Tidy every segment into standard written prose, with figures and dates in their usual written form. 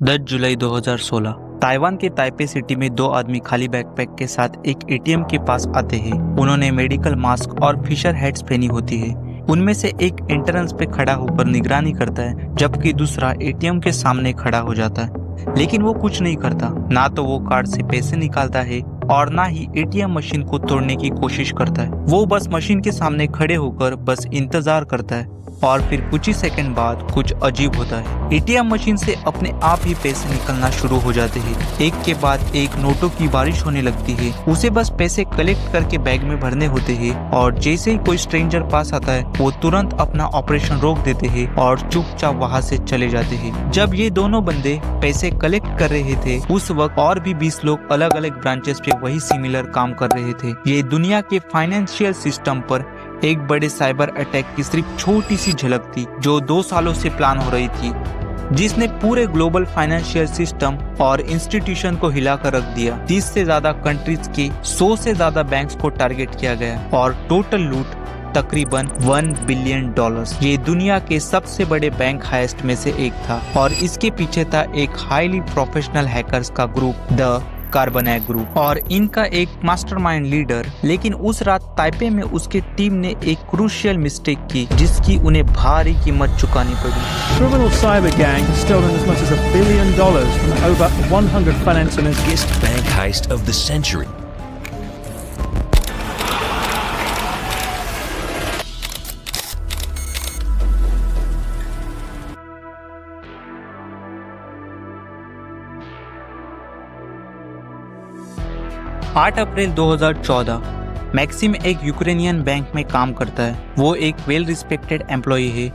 10 जुलाई 2016 Taiwan के Taipei city में दो आदमी खाली बैकपैक के साथ एक एटीएम के पास आते हैं। उन्होंने मेडिकल मास्क और फिशर हैट्स पहनी होती है। उनमें से एक एंट्रेंस पे खड़ा होकर निगरानी करता है, जबकि दूसरा एटीएम के सामने खड़ा हो जाता है। लेकिन वो कुछ नहीं करता। ना तो वो कार्ड से पैसे निकालता है और ना ही एटीएम मशीन को तोड़ने की कोशिश करता है। वो बस मशीन के सामने खड़े होकर बस इंतजार करता है। और फिर कुछ ही सेकंड बाद कुछ अजीब होता है। एटीएम मशीन से अपने आप ही पैसे निकलना शुरू हो जाते हैं। एक के बाद एक नोटों की बारिश होने लगती है। उसे बस पैसे कलेक्ट करके बैग में भरने होते हैं और जैसे ही कोई स्ट्रेंजर पास आता है वो तुरंत अपना ऑपरेशन रोक देते हैं और चुपचाप वहाँ से चले जाते हैं। जब ये दोनों बंदे पैसे कलेक्ट कर रहे थे उस वक्त और भी 20 लोग अलग अलग ब्रांचेस पे वही सिमिलर काम कर रहे थे। ये दुनिया के फाइनेंशियल सिस्टम पर एक बड़े साइबर अटैक की सिर्फ छोटी सी झलक थी, जो 2 सालों से प्लान हो रही थी, जिसने पूरे ग्लोबल फाइनेंशियल सिस्टम और इंस्टीट्यूशन को हिलाकर रख दिया। 30 से ज्यादा कंट्रीज के 100 से ज्यादा बैंक्स को टारगेट किया गया और टोटल लूट तकरीबन $1 बिलियन। ये दुनिया के सबसे बड़े बैंक हाइस्ट में से एक था और इसके पीछे था एक हाईली प्रोफेशनल हैकर्स का ग्रुप, द कार्बनैक ग्रुप, और इनका एक मास्टरमाइंड लीडर। लेकिन उस रात ताइपे में उसके टीम ने एक क्रूशियल मिस्टेक की जिसकी उन्हें भारी कीमत चुकानी पड़ी। Criminal cyber gang has stolen as much as $1 billion from over 100 financial institutions. Biggest bank heist of the century. आठ अप्रैल 2014 मैक्सिम एक यूक्रेनियन बैंक में काम करता है। वो एक वेल रिस्पेक्टेड एम्प्लॉय है,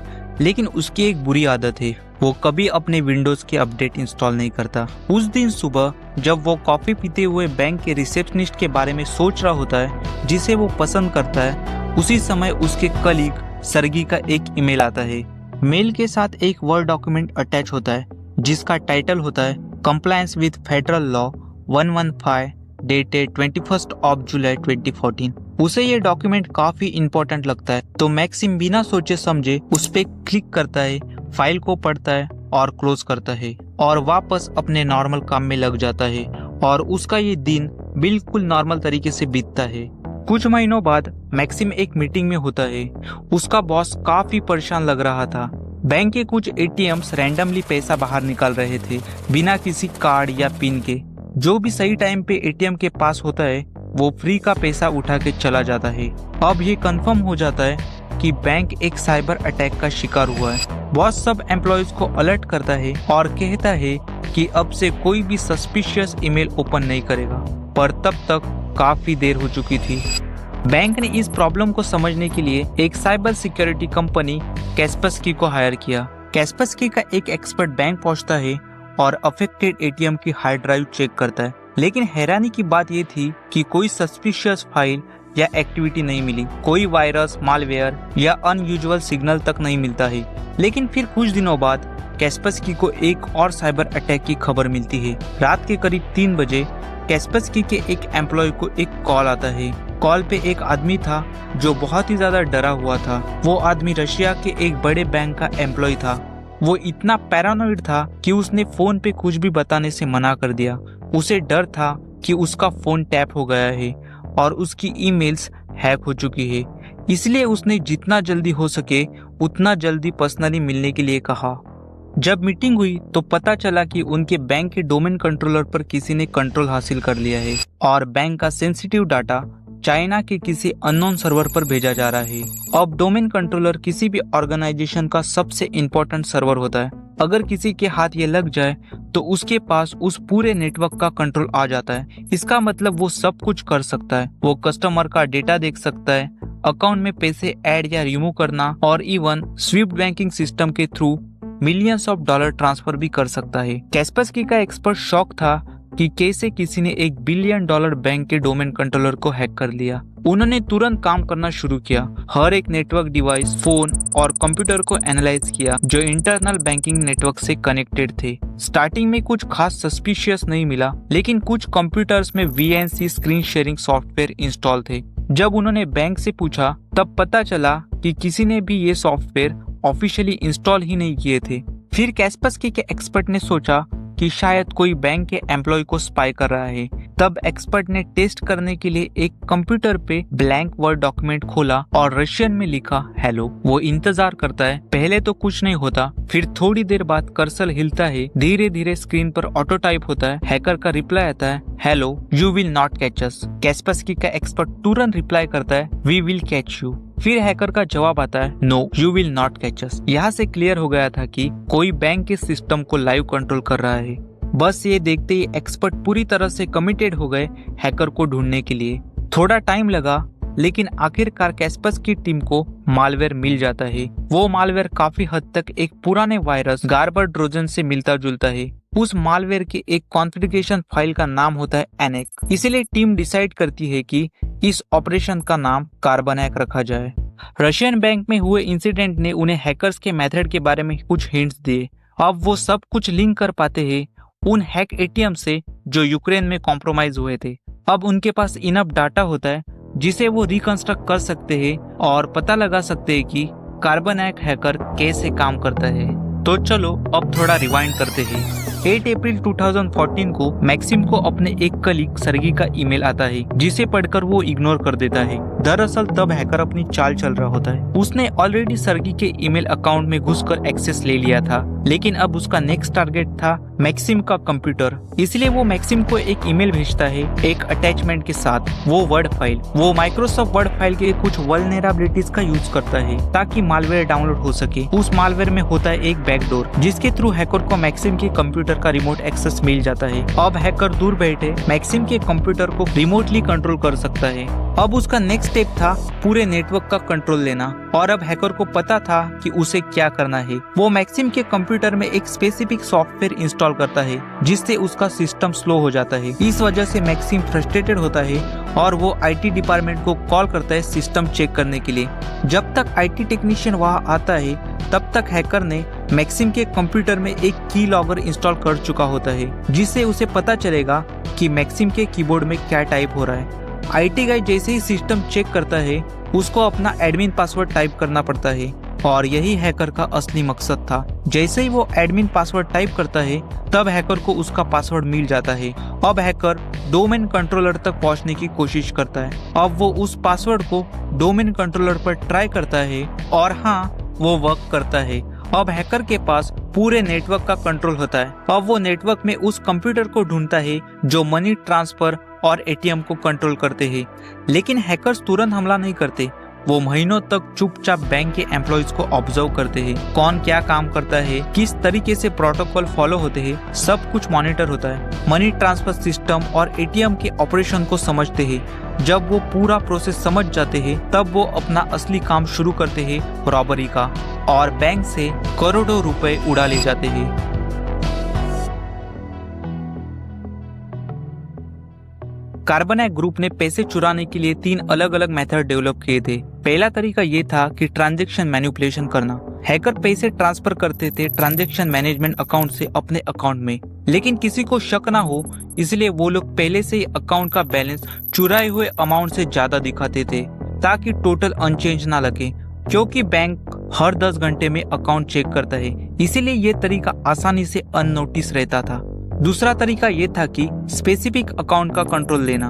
लेकिन उसकी एक बुरी आदत है, वो कभी अपने विंडोज के अपडेट इंस्टॉल नहीं करता। उस दिन सुबह जब वो कॉफी पीते हुए बैंक के रिसेप्शनिस्ट के बारे में सोच रहा होता है जिसे वो पसंद करता है, उसी समय उसके कलीग सर्गी का एक ईमेल आता है। मेल के साथ एक वर्ड डॉक्यूमेंट अटैच होता है जिसका टाइटल होता है compliance with federal law 115 dated 21 जुलाई 2014। उसे ये डॉक्यूमेंट काफी इंपॉर्टेंट लगता है, तो मैक्सिम बिना सोचे समझे उस पे क्लिक करता है, फाइल को पढ़ता है और क्लोज करता है और वापस अपने नॉर्मल काम में लग जाता है। और उसका ये दिन बिल्कुल नॉर्मल तरीके से बीतता है। कुछ महीनों बाद मैक्सिम एक मीटिंग में होता है। उसका बॉस काफी परेशान लग रहा था। बैंक के कुछ एटीएम्स रैंडमली पैसा बाहर निकाल रहे थे बिना किसी कार्ड या पिन के। जो भी सही टाइम पे एटीएम के पास होता है वो फ्री का पैसा उठा के चला जाता है। अब ये कंफर्म हो जाता है कि बैंक एक साइबर अटैक का शिकार हुआ है। बॉस सब एम्प्लॉयज को अलर्ट करता है और कहता है कि अब से कोई भी सस्पिशियस ईमेल ओपन नहीं करेगा, पर तब तक काफी देर हो चुकी थी। बैंक ने इस प्रॉब्लम को समझने के लिए एक साइबर सिक्योरिटी कंपनी कैस्परस्की को हायर किया। कैस्परस्की का एक एक्सपर्ट बैंक पहुंचता है और अफेक्टेड एटीएम की हार्ड ड्राइव चेक करता है। लेकिन हैरानी की बात यह थी कि कोई सस्पिशियस फाइल या एक्टिविटी नहीं मिली। कोई वायरस, मालवेयर या अनयूजुअल सिग्नल तक नहीं मिलता है। लेकिन फिर कुछ दिनों बाद कैस्परस्की को एक और साइबर अटैक की खबर मिलती है। रात के करीब 3 बजे कैस्परस्की के एक एम्प्लॉय को एक कॉल आता है। कॉल पे एक आदमी था जो बहुत ही ज्यादा डरा हुआ था। वो आदमी रशिया के एक बड़े बैंक का एम्प्लॉय था। वो इतना पैरानॉइड था कि उसने फोन पे कुछ भी बताने से मना कर दिया। उसे डर था कि उसका फोन टैप हो गया है और उसकी ईमेल्स हैक हो चुकी है। इसलिए उसने जितना जल्दी हो सके उतना जल्दी पर्सनली मिलने के लिए कहा। जब मीटिंग हुई तो पता चला कि उनके बैंक के डोमेन कंट्रोलर पर किसी ने कंट्रोल हासिल कर लिया है और बैंक का सेंसिटिव डाटा चाइना के किसी अननोन सर्वर पर भेजा जा रहा है। अब डोमेन कंट्रोलर किसी भी ऑर्गेनाइजेशन का सबसे इम्पोर्टेंट सर्वर होता है। अगर किसी के हाथ ये लग जाए तो उसके पास उस पूरे नेटवर्क का कंट्रोल आ जाता है। इसका मतलब वो सब कुछ कर सकता है। वो कस्टमर का डेटा देख सकता है, अकाउंट में पैसे ऐड या रिमूव करना और इवन स्विफ्ट बैंकिंग सिस्टम के through millions of dollar transfer भी कर सकता है। कैस्परस्की का एक्सपर्ट शॉक था कि कैसे किसी ने $1 बिलियन बैंक के डोमेन कंट्रोलर को हैक कर लिया। उन्होंने तुरंत काम करना शुरू किया। हर एक नेटवर्क डिवाइस, फोन और कंप्यूटर को एनालाइज किया जो इंटरनल बैंकिंग नेटवर्क से कनेक्टेड थे। स्टार्टिंग में कुछ खास सस्पिशियस नहीं मिला, लेकिन कुछ कंप्यूटर्स में VNC screen sharing software install थे। जब उन्होंने बैंक से पूछा तब पता चला कि किसी ने भी ये सॉफ्टवेयर ऑफिशियली इंस्टॉल ही नहीं किए थे। फिर कैस्परस्की के एक्सपर्ट ने सोचा कि शायद कोई बैंक के एम्प्लॉय को स्पाई कर रहा है। तब एक्सपर्ट ने टेस्ट करने के लिए एक कंप्यूटर पे ब्लैंक वर्ड डॉक्यूमेंट खोला और रशियन में लिखा हेलो। वो इंतजार करता है, पहले तो कुछ नहीं होता, फिर थोड़ी देर बाद कर्सर हिलता है, धीरे धीरे स्क्रीन पर ऑटो टाइप होता है। हैकर का रिप्लाई आता है hello you will not catch us. Kaspersky का एक्सपर्ट तुरंत रिप्लाई करता है वी विल कैच यू। फिर हैकर का जवाब आता है no you will not catch us. यहाँ से क्लियर हो गया था कि कोई बैंक के सिस्टम को लाइव कंट्रोल कर रहा है। बस ये देखते ही एक्सपर्ट पूरी तरह से कमिटेड हो गए हैकर को ढूंढने के लिए। थोड़ा टाइम लगा, लेकिन आखिरकार कैस्परस्की की टीम को मालवेयर मिल जाता है। वो मालवेयर काफी हद तक एक पुराने वायरस गार्बर ट्रोजन से मिलता जुलता है। उस मालवेयर के एक कॉन्फ़िगरेशन फाइल का नाम होता है एनेक। इसलिए टीम डिसाइड करती है कि इस ऑपरेशन का नाम कार्बनैक रखा जाए। रशियन बैंक में हुए इंसिडेंट ने उन्हें हैकर्स के मेथड के बारे में कुछ हिंट्स दिए। अब वो सब कुछ लिंक कर पाते हैं उन हैक एटीएम से जो यूक्रेन में कॉम्प्रोमाइज हुए थे। अब उनके पास इनफ डाटा होता है जिसे वो रिकंस्ट्रक्ट कर सकते हैं और पता लगा सकते हैं कि कार्बनैक हैकर कैसे काम करता है। तो चलो अब थोड़ा रिवाइंड करते हैं। 8 अप्रैल 2014 को मैक्सिम को अपने एक कलीग सर्गी का ईमेल आता है जिसे पढ़कर वो इग्नोर कर देता है। दरअसल तब हैकर अपनी चाल चल रहा होता है। उसने ऑलरेडी सर्गी के ईमेल अकाउंट में घुसकर एक्सेस ले लिया था, लेकिन अब उसका नेक्स्ट टारगेट था मैक्सिम का कंप्यूटर। इसलिए वो मैक्सिम को एक ईमेल भेजता है एक अटैचमेंट के साथ, वो वर्ड फाइल। वो माइक्रोसॉफ्ट वर्ड फाइल के कुछ वल्नरेबिलिटीज का यूज करता है ताकि मालवेयर डाउनलोड हो सके। उस मालवेयर में होता है एक बैकडोर जिसके थ्रू हैकर को मैक्सिम के कंप्यूटर का रिमोट एक्सेस मिल जाता है। अब हैकर दूर बैठे मैक्सिम के कंप्यूटर को रिमोटली कंट्रोल कर सकता है। अब उसका नेक्स्ट स्टेप था पूरे नेटवर्क का कंट्रोल लेना, और अब हैकर को पता था कि उसे क्या करना है। वो मैक्सिम के कंप्यूटर में एक स्पेसिफिक सॉफ्टवेयर इंस्टॉल करता है जिससे उसका सिस्टम स्लो हो जाता है। इस वजह से मैक्सिम फ्रस्ट्रेटेड होता है और वो आईटी डिपार्टमेंट को कॉल करता है सिस्टम चेक करने के लिए। जब तक आईटी टेक्नीशियन वहां आता है तब तक हैकर ने मैक्सिम के कंप्यूटर में एक की लॉगर इंस्टॉल कर चुका होता है जिससे उसे पता चलेगा कि मैक्सिम के कीबोर्ड में क्या टाइप हो रहा है। आईटी गाय जैसे ही सिस्टम चेक करता है उसको अपना एडमिन पासवर्ड टाइप करना पड़ता है, और यही हैकर का असली मकसद था। जैसे ही वो एडमिन पासवर्ड टाइप करता है तब हैकर को उसका पासवर्ड मिल जाता है। अब हैकर डोमेन कंट्रोलर तक पहुंचने की कोशिश करता है। अब वो उस पासवर्ड को डोमेन कंट्रोलर पर ट्राई करता है और हाँ, वो वर्क करता है। अब हैकर के पास पूरे नेटवर्क का कंट्रोल होता है। अब वो नेटवर्क में उस कंप्यूटर को ढूंढता है जो मनी ट्रांसफर और एटीएम को कंट्रोल करते हैं। लेकिन हैकर्स तुरंत हमला नहीं करते। वो महीनों तक चुपचाप बैंक के एम्प्लॉयज को ऑब्जर्व करते हैं, कौन क्या काम करता है, किस तरीके से प्रोटोकॉल फॉलो होते हैं, सब कुछ मॉनिटर होता है। मनी ट्रांसफर सिस्टम और एटीएम के ऑपरेशन को समझते हैं। जब वो पूरा प्रोसेस समझ जाते हैं तब वो अपना असली काम शुरू करते हैं, रॉबरी का, और बैंक से करोड़ों रुपए उड़ा ले जाते हैं। कार्बनैक ग्रुप ने पैसे चुराने के लिए 3 अलग अलग मेथड डेवलप किए थे। पहला तरीका ये था कि ट्रांजैक्शन मैनिपुलेशन करना। हैकर पैसे ट्रांसफर करते थे ट्रांजैक्शन मैनेजमेंट अकाउंट से अपने अकाउंट में, लेकिन किसी को शक ना हो इसलिए वो लोग पहले से ही अकाउंट का बैलेंस चुराए हुए अमाउंट से ज्यादा दिखाते थे ताकि टोटल अनचेंज ना लगे, क्योंकि बैंक हर 10 घंटे में अकाउंट चेक करता है। इसीलिए ये तरीका आसानी से अननोटिस रहता था। दूसरा तरीका ये था कि स्पेसिफिक अकाउंट का कंट्रोल लेना।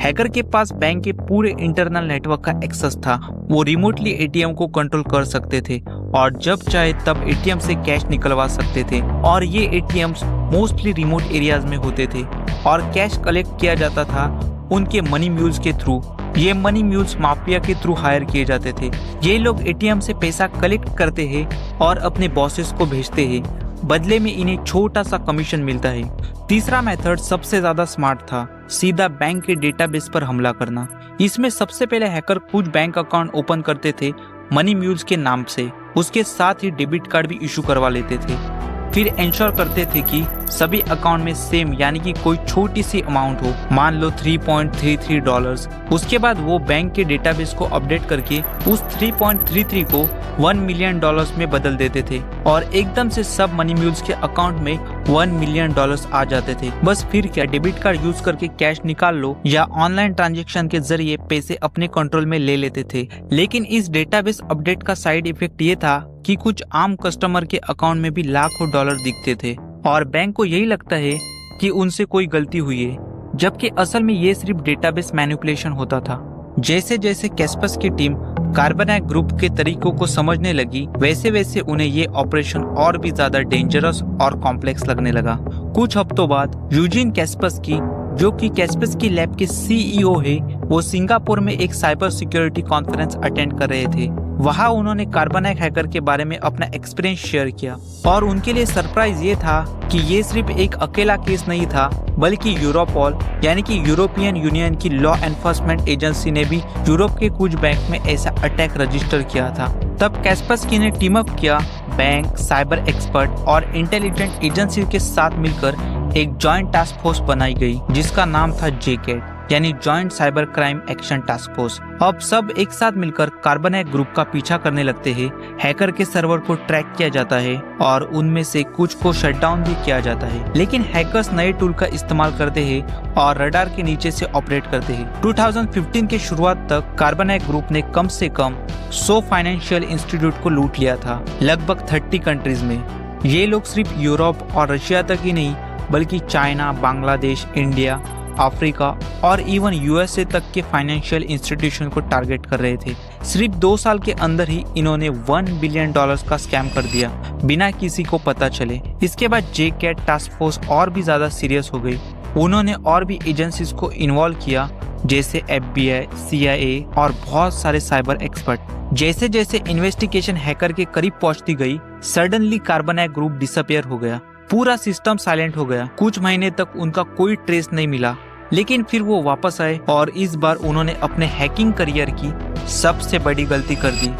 हैकर के पास बैंक के पूरे इंटरनल नेटवर्क का एक्सेस था। वो रिमोटली एटीएम को कंट्रोल कर सकते थे और जब चाहे तब एटीएम से कैश निकलवा सकते थे, और ये एटीएम्स मोस्टली रिमोट एरियाज में होते थे और कैश कलेक्ट किया जाता था उनके मनी म्यूल्स के थ्रू। ये मनी म्यूल्स माफिया के थ्रू हायर किए जाते थे। ये लोग एटीएम से पैसा कलेक्ट करते हैं और अपने बॉसेस को भेजते हैं, बदले में इन्हें छोटा सा कमीशन मिलता है। तीसरा मेथड सबसे ज्यादा स्मार्ट था, सीधा बैंक के डेटाबेस पर हमला करना। इसमें सबसे पहले हैकर कुछ बैंक अकाउंट ओपन करते थे मनी म्यूल्स के नाम से, उसके साथ ही डेबिट कार्ड भी इशू करवा लेते थे। फिर इंश्योर करते थे कि सभी अकाउंट में सेम यानी कि कोई छोटी सी अमाउंट हो, मान लो $3.33। उसके बाद वो बैंक के डेटाबेस को अपडेट करके उस 3.33 को $1 मिलियन में बदल देते थे और एकदम से सब मनी म्यूल्स के अकाउंट में $1 मिलियन आ जाते थे। बस फिर क्या, डेबिट कार्ड यूज करके कैश निकाल लो या ऑनलाइन ट्रांजैक्शन के जरिए पैसे अपने कंट्रोल में ले लेते थे। लेकिन इस डेटाबेस अपडेट का साइड इफेक्ट ये था कि कुछ आम कस्टमर के अकाउंट में भी लाखों डॉलर दिखते थे और बैंक को यही लगता है कि उनसे कोई गलती हुई है, जबकि असल में ये सिर्फ डेटाबेस मैनिपुलेशन होता था। जैसे जैसे कैस्पस की टीम कार्बनैक ग्रुप के तरीकों को समझने लगी, वैसे वैसे उन्हें ये ऑपरेशन और भी ज्यादा डेंजरस और कॉम्प्लेक्स लगने लगा। कुछ हफ्तों बाद यूजीन कैस्पस की, जो कि कैस्पस की लैब के सीईओ है, वो सिंगापुर में एक साइबर सिक्योरिटी कॉन्फ्रेंस अटेंड कर रहे थे। वहां उन्होंने कार्बनैक हैकर के बारे में अपना एक्सपीरियंस शेयर किया और उनके लिए सरप्राइज ये था कि ये सिर्फ एक अकेला केस नहीं था, बल्कि यूरोपॉल यानी कि यूरोपियन यूनियन की लॉ एनफोर्समेंट एजेंसी ने भी यूरोप के कुछ बैंक में ऐसा अटैक रजिस्टर किया था। तब कैस्पस्की ने टीम अप किया। बैंक, साइबर एक्सपर्ट और इंटेलिजेंट एजेंसी के साथ मिलकर एक जॉइंट टास्क फोर्स बनाई गई, जिसका नाम था JCAT यानी joint cyber crime action task force. अब सब एक साथ मिलकर कार्बनैक ग्रुप का पीछा करने लगते हैं। हैकर के सर्वर को ट्रैक किया जाता है और उनमें से कुछ को शटडाउन भी किया जाता है, लेकिन हैकर्स नए टूल का इस्तेमाल करते हैं और रडार के नीचे से ऑपरेट करते हैं। 2015 के शुरुआत तक कार्बनैक ग्रुप ने कम से कम 100 फाइनेंशियल इंस्टीट्यूट को लूट लिया था, लगभग 30 कंट्रीज में। ये लोग सिर्फ यूरोप और रशिया तक ही नहीं, बल्कि चाइना, बांग्लादेश, इंडिया, अफ्रीका और इवन यूएसए तक के फाइनेंशियल इंस्टीट्यूशन को टारगेट कर रहे थे। सिर्फ 2 साल के अंदर ही इन्होंने $1 बिलियन का स्कैम कर दिया, बिना किसी को पता चले। इसके बाद JCAT टास्क फोर्स और भी ज्यादा सीरियस हो गई। उन्होंने और भी एजेंसीज को इन्वॉल्व किया, जैसे FBI, CIA और बहुत सारे साइबर एक्सपर्ट। जैसे जैसे इन्वेस्टिगेशन हैकर के करीब पहुंचती गई, सडनली कार्बनैक ग्रुप डिसअपियर हो गया। पूरा सिस्टम साइलेंट हो गया। कुछ महीने तक उनका कोई ट्रेस नहीं मिला, लेकिन फिर वो वापस आए और इस बार उन्होंने अपने हैकिंग करियर की सबसे बड़ी गलती कर दी।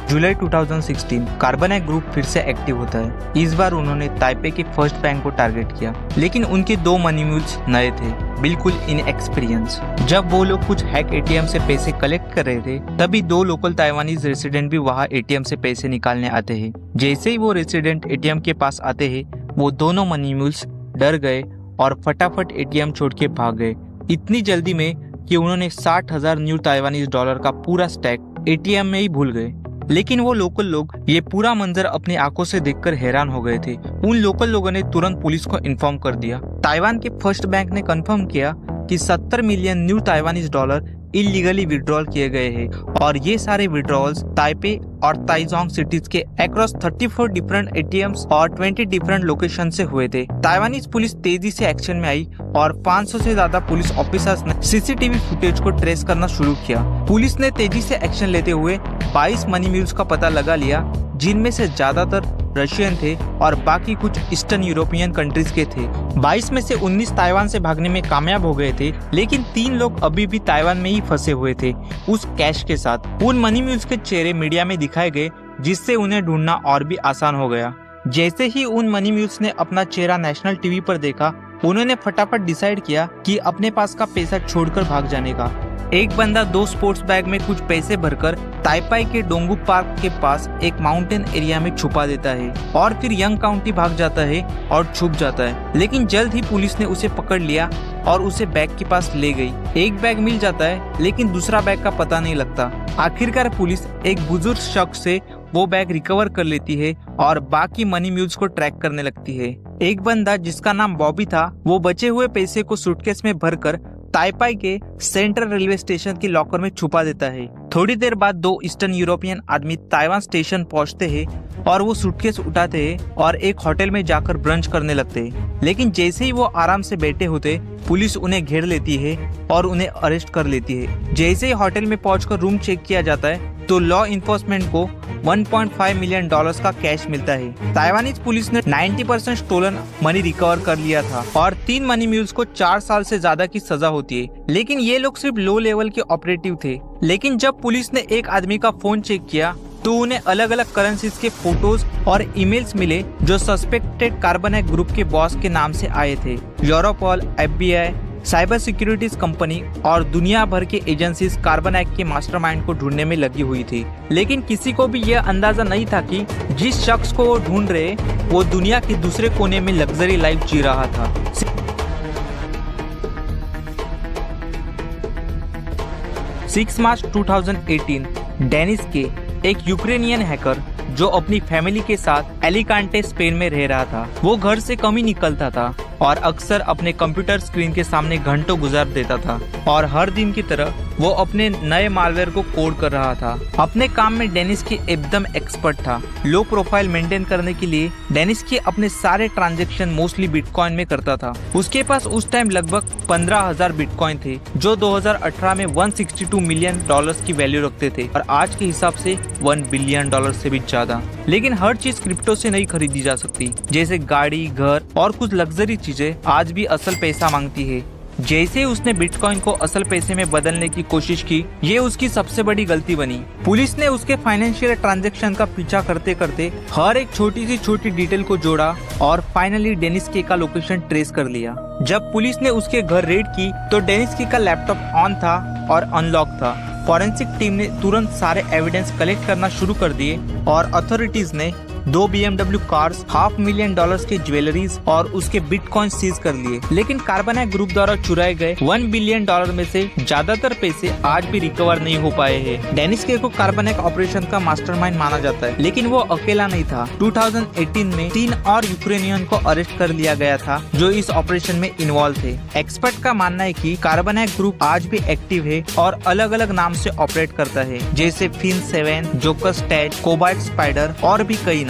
जुलाई 2016 कार्बनैक ग्रुप फिर से एक्टिव होता है। इस बार उन्होंने ताइपे के फर्स्ट बैंक को टारगेट किया, लेकिन उनके 2 मनी म्यूल्स नए थे, बिल्कुल इनएक्सपीरियंस। जब वो लोग कुछ हैक ATM से पैसे कलेक्ट कर रहे थे, तभी 2 लोकल ताइवानीज रेसिडेंट भी वहाँ ATM से पैसे निकालने आते हैं। जैसे ही वो रेसिडेंट ATM के पास आते हैं, वो दोनों मनी म्यूल्स डर गए और फटाफट ATM छोड़ के भाग गए, इतनी जल्दी में कि उन्होंने 60,000 न्यू ताइवानीज डॉलर का पूरा स्टैक ATM में ही भूल गए। लेकिन वो लोकल लोग ये पूरा मंजर अपनी आंखों से देखकर हैरान हो गए थे। उन लोकल लोगों ने तुरंत पुलिस को इन्फॉर्म कर दिया। ताइवान के फर्स्ट बैंक ने कंफर्म किया कि 70 million new Taiwanese dollar illegally withdrawal किए गए हैं और ये सारे विड्रॉल्स ताइपे और ताइजोंग सिटीज के अक्रॉस 34 डिफरेंट ATMs और 20 डिफरेंट लोकेशन से हुए थे। ताइवानीज पुलिस तेजी से एक्शन में आई और 500 से ज्यादा पुलिस ऑफिसर्स ने CCTV फुटेज को ट्रेस करना शुरू किया। पुलिस ने तेजी से एक्शन लेते हुए 22 मनी म्यूल्स का पता लगा लिया, जिनमें से ज्यादातर रशियन थे और बाकी कुछ ईस्टर्न यूरोपियन कंट्रीज के थे। 22 में से 19 ताइवान से भागने में कामयाब हो गए थे, लेकिन 3 लोग अभी भी ताइवान में ही फंसे हुए थे उस कैश के साथ। उन मनी म्यूल्स के चेहरे मीडिया में दिखाए गए, जिससे उन्हें ढूंढना और भी आसान हो गया। जैसे ही उन मनी म्यूल्स ने अपना चेहरा नेशनल टीवी पर देखा, उन्होंने फटाफट डिसाइड किया कि अपने पास का पैसा छोड़कर भाग जाने का। एक बंदा 2 स्पोर्ट्स बैग में कुछ पैसे भरकर ताइपाई के डोंगू पार्क के पास एक माउंटेन एरिया में छुपा देता है और फिर यंग काउंटी भाग जाता है और छुप जाता है। लेकिन जल्द ही पुलिस ने उसे पकड़ लिया और उसे बैग के पास ले गई। एक बैग मिल जाता है, लेकिन दूसरा बैग का पता नहीं लगता। आखिरकार पुलिस एक बुजुर्ग शख्स से वो बैग रिकवर कर लेती है और बाकी मनी म्यूल्स को ट्रैक करने लगती है। एक बंदा जिसका नाम बॉबी था, वो बचे हुए पैसे को सूटकेस में भरकर ताइपाई के सेंट्रल रेलवे स्टेशन के लॉकर में छुपा देता है। थोड़ी देर बाद 2 ईस्टर्न यूरोपियन आदमी ताइवान स्टेशन पहुंचते हैं और वो सूटकेस उठाते हैं और एक होटल में जाकर ब्रंच करने लगते हैं। लेकिन जैसे ही वो आराम से बैठे होते, पुलिस उन्हें घेर लेती है और उन्हें अरेस्ट कर लेती है। जैसे ही होटल में पहुंचकर रूम चेक किया जाता है, तो लॉ इन्फोर्समेंट को $1.5 मिलियन का कैश मिलता है। ताइवानीज पुलिस ने 90% स्टोलन मनी रिकवर कर लिया था और 3 मनी म्यूल्स को 4 साल से ज्यादा की सजा होती है। लेकिन ये लोग सिर्फ लो लेवल के ऑपरेटिव थे। लेकिन जब पुलिस ने एक आदमी का फोन चेक किया, तो उन्हें अलग अलग करेंसीज के फोटोज और ईमेल्स मिले जो सस्पेक्टेड कार्बनैक ग्रुप के बॉस के नाम से आए थे। यूरोपॉल, FBI, साइबर सिक्योरिटीज कंपनी और दुनिया भर के एजेंसीज कार्बनैक के मास्टरमाइंड को ढूंढने में लगी हुई थी। लेकिन किसी को भी यह अंदाजा नहीं था कि जिस शख्स को वो ढूंढ रहे, वो दुनिया के दूसरे कोने में लग्जरी लाइफ जी रहा था। 6 मार्च 2018 डेनिस के एक यूक्रेनियन हैकर जो अपनी फैमिली के साथ एलिकांटे स्पेन में रह रहा था। वो घर से कम ही निकलता था और अक्सर अपने कंप्यूटर स्क्रीन के सामने घंटों गुजार देता था और हर दिन की तरह वो अपने नए मालवेयर को कोड कर रहा था। अपने काम में डेनिस की एकदम एक्सपर्ट था। लो प्रोफाइल मेंटेन करने के लिए डेनिस के अपने सारे ट्रांजैक्शन मोस्टली बिटकॉइन में करता था। उसके पास उस टाइम लगभग 15,000 बिटकॉइन थे जो 2018 में $162 मिलियन की वैल्यू रखते थे और आज के हिसाब से $1 बिलियन से भी ज्यादा। लेकिन हर चीज क्रिप्टो से नहीं खरीदी जा सकती। जैसे गाड़ी, घर और कुछ लग्जरी चीजें आज भी असल पैसा मांगती है। जैसे उसने बिटकॉइन को असल पैसे में बदलने की कोशिश की, ये उसकी सबसे बड़ी गलती बनी। पुलिस ने उसके फाइनेंशियल ट्रांजैक्शन का पीछा करते करते हर एक छोटी सी छोटी डिटेल को जोड़ा और फाइनली डेनिस के का लोकेशन ट्रेस कर लिया। जब पुलिस ने उसके घर रेड की तो डेनिस के का लैपटॉप ऑन था और अनलॉक था। फॉरेंसिक टीम ने तुरंत सारे एविडेंस कलेक्ट करना शुरू कर दिए और अथॉरिटीज ने 2 BMW कार्स, $500,000 के ज्वेलरीज और उसके बिटकॉइन सीज कर लिए। लेकिन कार्बोनेट ग्रुप द्वारा चुराए गए $1 बिलियन में से ज्यादातर पैसे आज भी रिकवर नहीं हो पाए हैं। डेनिस के को कार्बोनेट ऑपरेशन का मास्टरमाइंड माना जाता है, लेकिन वो अकेला नहीं था। 2018 में 3 और यूक्रेनियन को अरेस्ट कर लिया गया था जो इस ऑपरेशन में इन्वॉल्व थे। एक्सपर्ट का मानना है कि कार्बोनेट ग्रुप आज भी एक्टिव है और अलग अलग नाम से ऑपरेट करता है, जैसे फिन7, जोकर स्टैट, कोबाल्ट स्पाइडर और भी कई नाम।